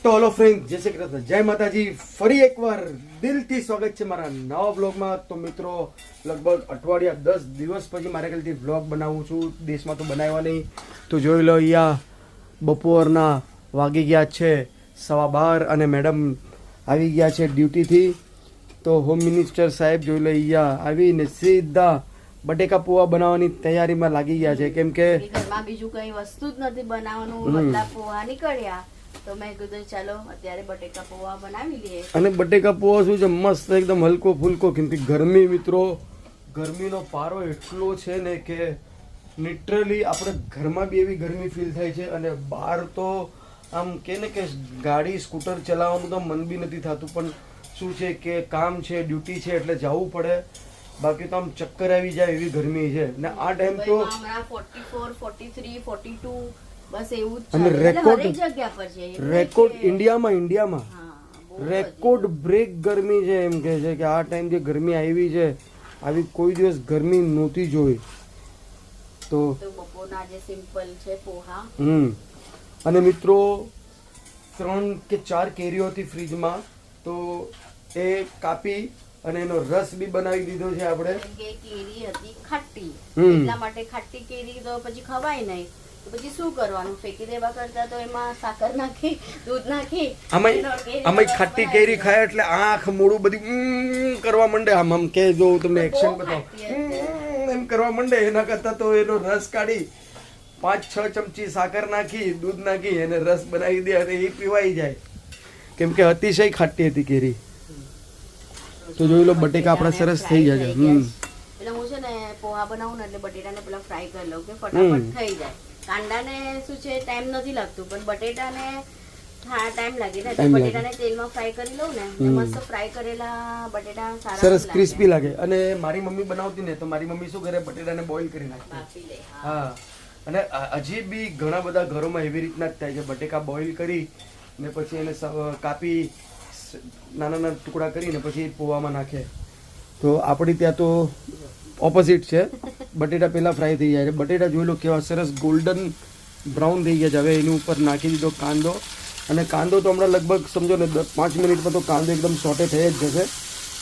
તો hello friend, જય શ્રી કૃષ્ણ, જય માતાજી. ફરી એકવાર દિલથી સ્વાગત છે મારા નવા વ્લોગમાં. તો મિત્રો, લગભગ અઠવાડિયા 10 દિવસ પછી મારે કલથી વ્લોગ બનાવું છું. દેશમાં તો બનાવ્યા નહીં. તો જોઈ લો, અહીંયા બપોરના વાગી ગયા છે 12:15 અને મેડમ આવી ગયા છે ડ્યુટીથી. તો હોમ મિનિસ્ટર સાહેબ જોઈ લો, અહીંયા આવીને સીધા બટેકા પોવા બનાવવાની તૈયારીમાં લાગી ગયા છે. કેમ કે ઘરમાં બીજું કઈ વસ્તુ જ નથી બનાવવાનું, બધા પોવા નીકળ્યા તો મેં કીધું ચાલો અત્યારે બટેકા પોવા બનાવી લઈએ. અને બટેકા પોવા શું છે, મસ્ત એકદમ હલકો ફુલકો. કેમ કે ગરમી, મિત્રો, ગરમીનો પારો એટલો છે ને કે લિટરલી આપણે ઘરમાં બી એવી ગરમી ફીલ થાય છે અને બહાર તો આમ કે ને કે ગાડી સ્કૂટર ચલાવવાનું તો મન બી નથી થતું. પણ શું છે કે કામ છે, ડ્યુટી છે એટલે જવું પડે. બાકી તો આમ ચક્કર આવી જાય એવી ગરમી છે. ને આ ટાઈમ તો 44, 43, 42 બસ એવું જ અને છે. રેકોર્ડ હરેક જગ્યા પર છે. રેકોર્ડ ઇન્ડિયામાં હા, રેકોર્ડ બ્રેક ગરમી છે. એમ કે છે કે આ ટાઈમ જે ગરમી આવી છે, આવી કોઈ દિવસ ગરમી નહોતી જોઈ. તો બપોરના જે સિમ્પલ છે પોહા. અને મિત્રો 3 કે 4 કેરીઓ હતી ફ્રીજમાં, તો એ કાપી અને એનો રસ બી બનાવી દીધો છે આપણે. કે કેરી હતી ખાટી, એટલા માટે ખાટી કેરી તો પછી ખવાય નહીં. તો પછી શું કરવાનું, ફેંકી દેવા કરતા તો એમાં સાકર નાખી, દૂધ નાખી. આમાં ખાટી કેરી ખાય એટલે આંખ મોડું બધી કરવા માંડે. આમ કે જો તમને એક્શન બતાવો, એમ કરવા માંડે. એના કરતા તો એનો રસ કાઢી 5-6 ચમચી સાકર નાખી, દૂધ નાખી એને રસ બનાવી દે અને એ પીવાઈ જાય. કેમ કે અતિશય ખાટી હતી કેરી. તો જોઈ લો, બટેકા આપણા સરસ થઈ ગયા છે. એટલે હું છે ને પોહા બનાવું ને એટલે બટેટાને પેલા ફ્રાય કરી લઉં કે ફટાફટ થઈ જાય. કાંદાને શું છે ટાઈમ નથી લાગતું, પણ બટેટાને ટાઈમ લાગે ને. તો બટેટાને તેલમાં ફ્રાય કરી લઉં ને, મસ્ત ફ્રાય કરેલા બટેટા સારા સરસ ક્રિસ્પી લાગે. અને મારી મમ્મી બનાવતી ને, તો મારી મમ્મી શું કરે, બટેટાને બોઇલ કરી નાખે. હા, અને હજી બી ઘણા બધા ઘરોમાં એવી રીતના જ થાય છે. બટેકા બોઇલ કરી ને પછી એને કાપી નાના નાના ટુકડા કરીને પછી પોવામાં નાખે. તો આપણી ત્યાં તો ઓપોઝિટ છે. બટેટા પહેલા ફ્રાય થઈ જાય છે. બટેટા જોઈ લો કેવા સરસ ગોલ્ડન બ્રાઉન થઈ ગયા છે. હવે એની ઉપર નાખી દીધો કાંદો. અને કાંદો તો હમણાં લગભગ સમજો ને 5 મિનિટમાં તો કાંદો એકદમ સોટે થઈ જ જશે.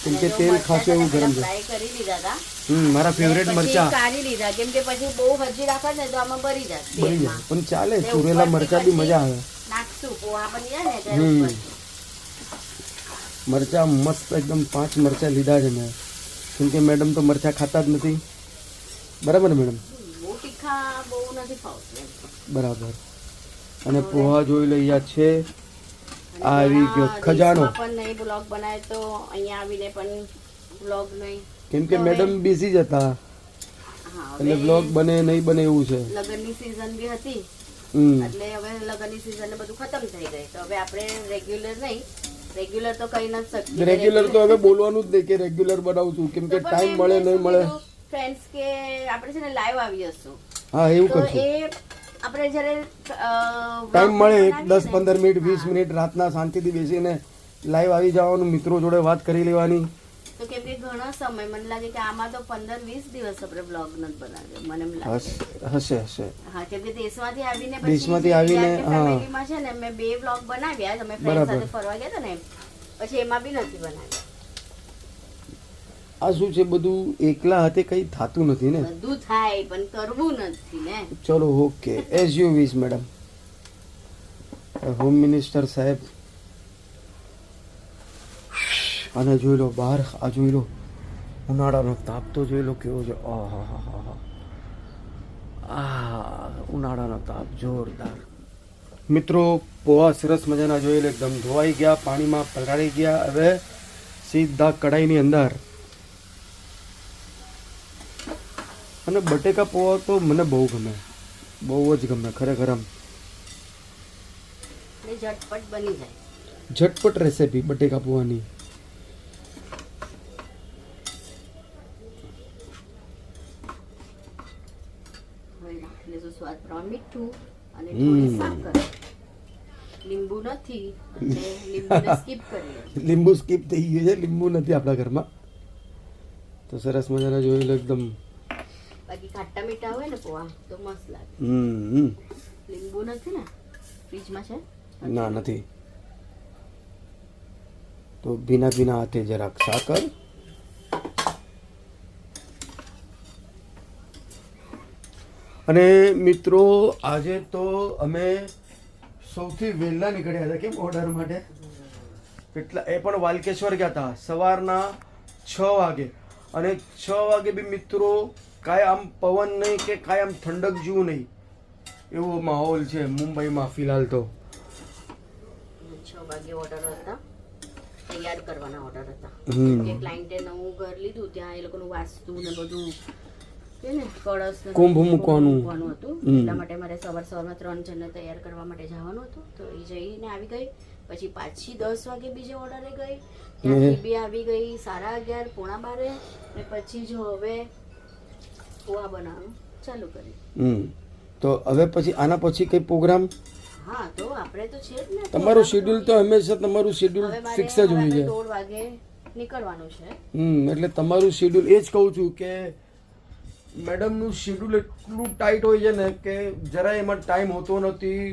કેમ કે તેલ ખાસું એવું ગરમ છે. કરી લીધા હતા. મારા ફેવરેટ મરચા કાઢી લીધા, કેમ કે પછી બહુ હજી રાખે ને તો આમાં ભરી જાય. પણ ચાલે, ચૂરેલા મરચા બી મજા આવે. નાખશું પોહા બની જાય ને ત્યારે. મરચા મસ્ત એકદમ 5 મરચા લીધા છે મેં. કેમ કે મેડમ તો મરચા ખાતા જ નથી. બરાબર ને મેડમ? બહુ તીખા બહુ નથી ખાવતું. બરાબર. અને પોહા જોઈ લઈ છે. આવી ગયો ખજાનો. પણ નહીં બ્લોગ બનાવે તો અહીંયા આવીને પણ બ્લોગ નહીં. કેમ કે મેડમ બિઝી જ હતા એટલે બ્લોગ બને નહીં બને એવું છે. લગ્નની સીઝન બી હતી એટલે હવે લગ્નની સીઝન ને બધું ખતમ થઈ ગઈ. તો હવે આપણે રેગ્યુલર નહીં, રેગ્યુલર તો કઈ નથી શકતી. રેગ્યુલર તો હવે બોલવાનું જ નહીં કે રેગ્યુલર બનાવું છું. કેમ કે ટાઈમ મળે નહીં મળે. ફ્રેન્ડ્સ કે આપણે છે ને લાઈવ આવી જશું. હા, એવું તો કરશું. એ આપણે જ્યારે ટાઈમ મળે 10-15 મિનિટ 20 મિનિટ રાતના શાંતિથી બેસીને લાઈવ આવી જવાનું, મિત્રો જોડે વાત કરી લેવાની. તો કેમ કે ઘણો સમય મને લાગે કે આમાં તો 15-20 દિવસ આપણે બ્લોગ નથી બનાવ્યો, મને એમ લાગે. હશે. હા, કેમ કે દેશમાંથી આવીને ફેમિલીમાં છે ને મેં 2 બ્લોગ બનાવ્યા. તમે ફ્રેન્ડ સાથે ફરવા ગયા હતા ને, પછી એમાં બી નથી બનાવ્યા. આ શું છે, બધું એકલા હાથે કઈ થતું નથી ને. બધું થાય પણ કરવું નથી ને. ચલો, okay, as you wish madam. Home minister સાહેબ. અને જોઈ લો બહાર, આ જોઈ લો ઉનાળાનો તાપ તો જોઈ લો કેવો છે. ઉનાળાનો તાપ જોરદાર. મિત્રો, પોવા સરસ મજાના જોઈ લો, એકદમ ધોવાઈ ગયા, પાણીમાં પલાળી ગયા. હવે સીધા કઢાઈની અંદર. અને બટેકા પોવા તો મને બહુ ગમે, બહુ જ ગમે ખરેખર. આમ ઝટપટ બની જાય. ઝટપટ રેસીપી બટેકા પોવાની. સ્વાદ પ્રમાણે મીઠું અને થોડી સાકર. લીંબુ નથી એટલે લીંબુને સ્કીપ કરીએ. લીંબુ સ્કીપ થઈ ગયું છે, લીંબુ નથી આપણા ઘરમાં. તો સરસ મજાના જોઈ લો એકદમ. બાકી ખાટા મીઠા હોય ને પોવા તો મસ્ત લાગે. લીંબુ નથી ને ફ્રીજમાં છે? ના, નથી. તો ભીના ભીના હાથે જરાક સાકર, અને મિત્રો આજે તો અમે સૌથી વહેલા નીકળ્યા હતા કેમ ઓર્ડર માટે, કેટલા એ પણ વાલકેશ્વર ગયા હતા સવારના 6 વાગે, અને 6 વાગે બી મિત્રો કાંઈ આમ પવન નહીં કે કાંઈ આમ ઠંડક જેવું નહીં, એવો માહોલ છે મુંબઈમાં ફિલહાલ તો. 6 વાગે ઓર્ડર હતા, તૈયાર કરવાના ઓર્ડર હતા કે ક્લાયન્ટે નવું ઘર લીધું, ત્યાં એ લોકોનું વાસ્તુ ને બધું કે ને કળશ ને કુંભ મૂકવાનું હતું, એટલા માટે મારે સવારમાં 3 જણને તૈયાર કરવા માટે જવાનું હતું. તો એ જઈને આવી ગઈ, પછી પાછી 10 વાગે બીજે ઓર્ડરે ગઈ, ત્યાંથી બી આવી ગઈ 11:30 પોણા 12, ને પછી જો હવે પોहा બનાવવાનું ચાલુ કરી. તો હવે પછી આના પછી કઈ પ્રોગ્રામ? હા, તો આપણે તો છે જ ને, તમારું શેડ્યુલ તો હંમેશા તમારું શેડ્યુલ ફિક્સ જ હોય છે. 1:30 વાગે નીકળવાનું છે. એટલે તમારું શેડ્યુલ એ જ કહું છું કે મેડમનું શેડ્યુલ એટલું ટાઈટ હોય છે ને કે જરાય એમાં ટાઈમ હોતો નથી,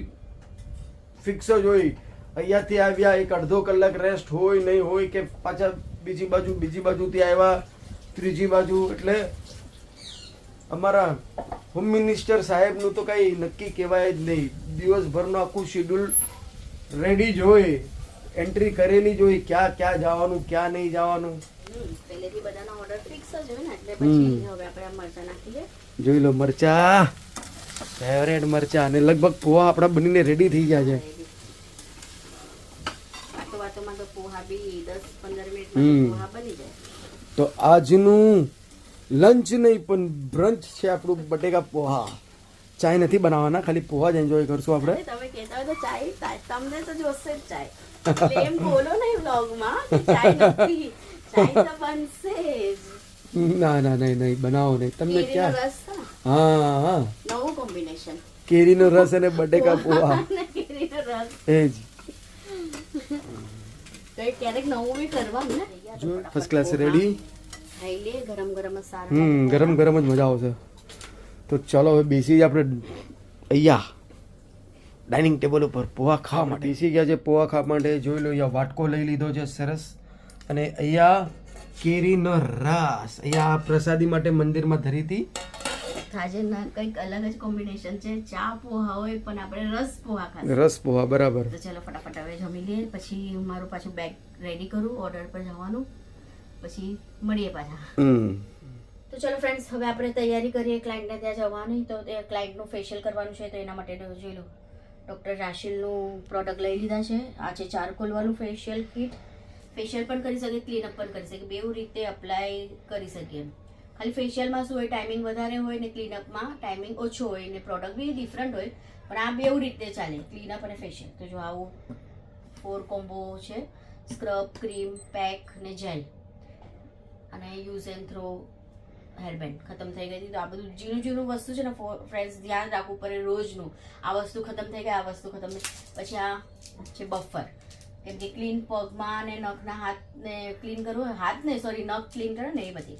ફિક્સ જ હોય. અહીંયાથી આવ્યા 1-1.5 કલાક રેસ્ટ હોય નહીં હોય, કે પાછા બીજી બાજુથી આવ્યા ત્રીજી બાજુ. એટલે અમારા હોમ મિનિસ્ટર સાહેબનું તો કંઈ નક્કી કહેવાય જ નહીં, દિવસભરનું આખું શેડ્યુલ રેડી જ હોય, એન્ટ્રી કરેલી જ હોય, ક્યાં ક્યાં જવાનું ક્યાં નહીં જવાનું. પહેલેથી બધાના ઓર્ડર ફિક્સ જ હોય ને, એટલે પછી હવે આપણે આ મરચા નાખી દે. જોઈ લો મરચા, ફેવરેટ મરચા, અને લગભગ પોहा આપણા બનીને રેડી થઈ ગયા છે. વાતોમાં તો પોહા બી 10-15 મિનિટમાં પોહા બની જાય. તો આજનું લંચ નહીં પણ બ્રંચ છે આપણું બટેકા પોહા. ચાય નથી બનાવવાના, ખાલી પોહા જ એન્જોય કરશું આપણે. તમે કહેતા હોય તો ચાય, તમને તો જોશે જ ચાય. એમ બોલો નહીં વ્લોગમાં કે ચાય નથી, ચાય તો બનશે જ. ના નહીં બનાવો નહીં. તમને ક્યાં? રસ, હા, નવું કોમ્બિનેશન, કેરીનો રસ અને બટેકા પોહા. કેરીનો રસ એ જ ક્યારેક નવું બી કરવાનું ને. જો ફર્સ્ટ ક્લાસ રેડી. ખાઈ લે, ગરમ ગરમ જ સારા. ગરમ ગરમ જ મજા આવશે. તો ચાલો હવે બેસી જ આપણે અહીંયા ડાઇનિંગ ટેબલ ઉપર પોહા ખાવા માટે બેસી ગયા છે. પોહા ખાવા માટે જોઈ લો, અહીંયા વાટકો લઈ લીધો છે સરસ, અને અહીંયા કેરીનો રસ, અહીંયા પ્રસાદી માટે મંદિરમાં ધરી હતી. આજે ના કંઈક અલગ જ કોમ્બિનેશન છે, ચા પોહા હોય પણ આપણે રસ પોહા ખાઈએ. રસ પોહા બરાબર. તો ચલો ફટાફટ હવે જમી લઈએ, પછી મારું પાછું બેગ રેડી કરું, ઓર્ડર પર જવાનું, પછી મળીએ પાછા. તો ચલો ફ્રેન્ડ્સ, હવે આપણે તૈયારી કરીએ ક્લાયન્ટને ત્યાં જવાની. તો તે ક્લાયન્ટનું ફેશિયલ કરવાનું છે, તો એના માટે જોઈ લો ડૉક્ટર રાશિલનું પ્રોડક્ટ લઈ લીધા છે. આ છે ચારકોલવાળું ફેશિયલ કિટ. ફેશિયલ પણ કરી શકે, ક્લીનઅપ પણ કરી શકે, બેઉ રીતે અપ્લાય કરી શકીએ. ખાલી ફેશિયલમાં શું હોય, ટાઈમિંગ વધારે હોય ને ક્લીનઅપમાં ટાઈમિંગ ઓછો હોય, ને પ્રોડક્ટ બી ડિફરન્ટ હોય, પણ આ બેઉ રીતે ચાલે, ક્લીનઅપ અને ફેશિયલ. તો જો આવું 4 કોમ્બો છે, સ્ક્રબ, ક્રીમ, પેક ને જેલ, અને યુઝ એન્ડ થ્રો હેરબેન્ડ ખતમ થઈ ગઈ હતી. તો આ બધું ઝીણું વસ્તુ છે ને ફ્રેન્ડ્સ, ધ્યાન રાખવું પડે રોજનું. આ વસ્તુ ખતમ થઈ ગઈ, આ વસ્તુ ખતમ થઈ. પછી આ છે બફર, કેમ કે ક્લીન પગમાં ને નખના હાથને ક્લીન કરવું, હાથ ને સોરી નખ ક્લીન કરે ને એ બધી,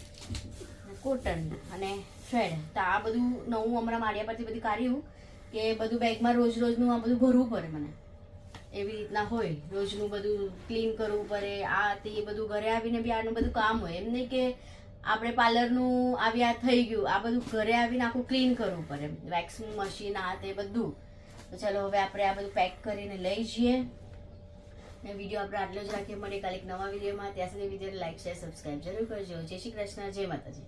કોટન અને થ્રેડ. તો આ બધું નવું હમણાં માળિયા પરથી બધી કાઢ્યું કે બધું બેગમાં રોજનું આ બધું ભરવું પડે મને, એવી રીતના હોય, રોજનું બધું ક્લીન કરવું પડે. આ તે બધું ઘરે આવીને બી આનું બધું કામ હોય, એમ નહીં કે આપણે પાર્લરનું આવ્યા થઈ ગયું, આ બધું ઘરે આવીને આખું ક્લીન કરવું પડે, વેક્સનું મશીન આ તે બધું. તો ચાલો હવે આપણે આ બધું પેક કરીને લઈ જઈએ, ને વિડીયો આપણે આટલો જ રાખીએ. મળીએ કાલે એક નવા વિડીયોમાં. ત્યાં સુધી વિડીયોને લાઈક, શેર, સબસ્ક્રાઈબ જરૂર કરજો. જય શ્રી કૃષ્ણ, જય માતાજી.